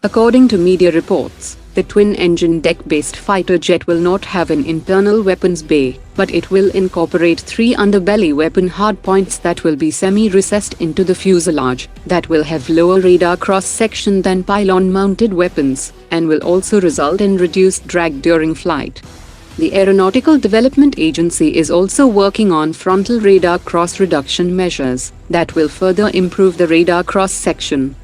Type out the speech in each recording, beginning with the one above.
According to media reports, the twin-engine deck-based fighter jet will not have an internal weapons bay, but it will incorporate 3 underbelly weapon hardpoints that will be semi-recessed into the fuselage, that will have lower radar cross-section than pylon-mounted weapons, and will also result in reduced drag during flight. The Aeronautical Development Agency is also working on frontal radar cross-reduction measures that will further improve the radar cross-section.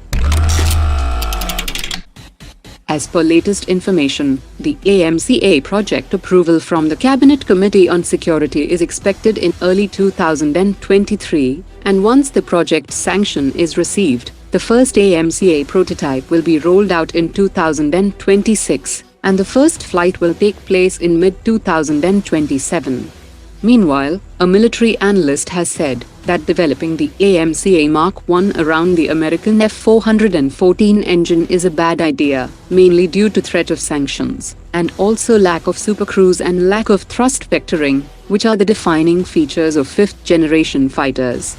As per latest information, the AMCA project approval from the Cabinet Committee on Security is expected in early 2023, and once the project sanction is received, the first AMCA prototype will be rolled out in 2026, and the first flight will take place in mid-2027. Meanwhile, a military analyst has said that developing the AMCA Mark I around the American F-414 engine is a bad idea, mainly due to threat of sanctions, and also lack of supercruise and lack of thrust vectoring, which are the defining features of fifth-generation fighters.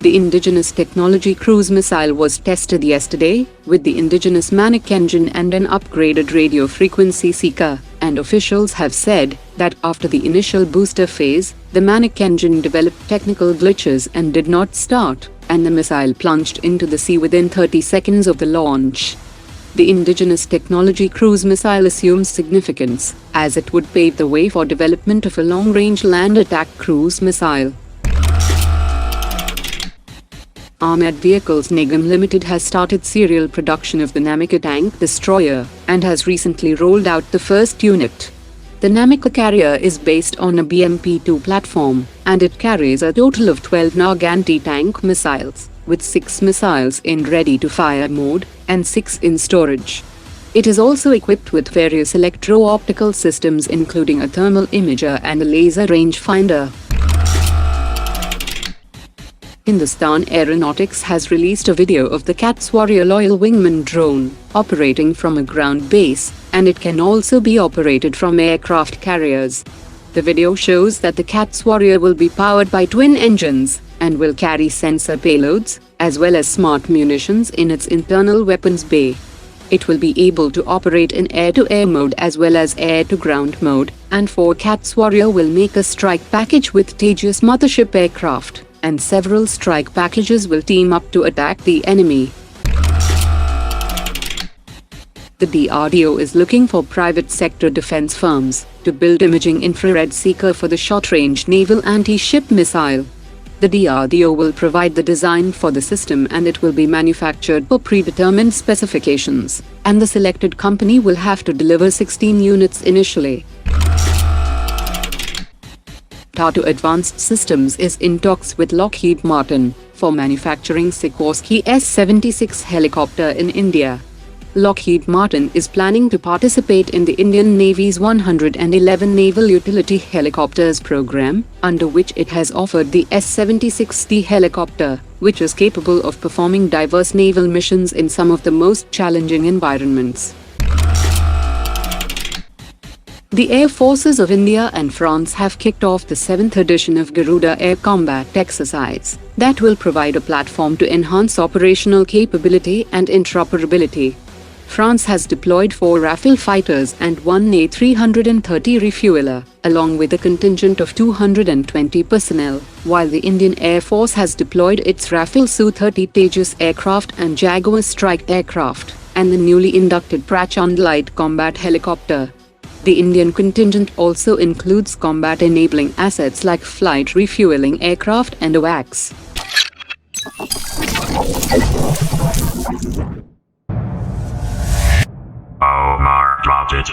The indigenous technology cruise missile was tested yesterday, with the indigenous Manik engine and an upgraded radio frequency seeker, and officials have said that after the initial booster phase, the Manik engine developed technical glitches and did not start, and the missile plunged into the sea within 30 seconds of the launch. The indigenous technology cruise missile assumes significance, as it would pave the way for development of a long-range land attack cruise missile. Armored Vehicles Nigam Limited has started serial production of the Namica tank destroyer and has recently rolled out the first unit. The Namica carrier is based on a BMP-2 platform, and it carries a total of 12 NAG anti-tank missiles, with 6 missiles in ready-to-fire mode and 6 in storage. It is also equipped with various electro-optical systems including a thermal imager and a laser rangefinder. Hindustan Aeronautics has released a video of the CATS Warrior Loyal Wingman drone, operating from a ground base, and it can also be operated from aircraft carriers. The video shows that the CATS Warrior will be powered by twin engines, and will carry sensor payloads, as well as smart munitions in its internal weapons bay. It will be able to operate in air-to-air mode as well as air-to-ground mode, and 4 CATS Warrior will make a strike package with Tejas mothership aircraft, and several strike packages will team up to attack the enemy. The DRDO is looking for private sector defense firms to build imaging infrared seeker for the short-range naval anti-ship missile. The DRDO will provide the design for the system, and it will be manufactured per predetermined specifications, and the selected company will have to deliver 16 units initially. Tata Advanced Systems is in talks with Lockheed Martin for manufacturing Sikorsky S-76 helicopter in India. Lockheed Martin is planning to participate in the Indian Navy's 111 Naval Utility Helicopters program, under which it has offered the S-76D helicopter, which is capable of performing diverse naval missions in some of the most challenging environments. The Air Forces of India and France have kicked off the 7th edition of Garuda Air Combat Exercise that will provide a platform to enhance operational capability and interoperability. France has deployed 4 Rafale fighters and 1 A330 refueler, along with a contingent of 220 personnel, while the Indian Air Force has deployed its Rafale Su-30 Tejas aircraft and Jaguar strike aircraft, and the newly inducted Prachand light combat helicopter. The Indian contingent also includes combat-enabling assets like flight refueling aircraft and AWACS. Omar dropped it.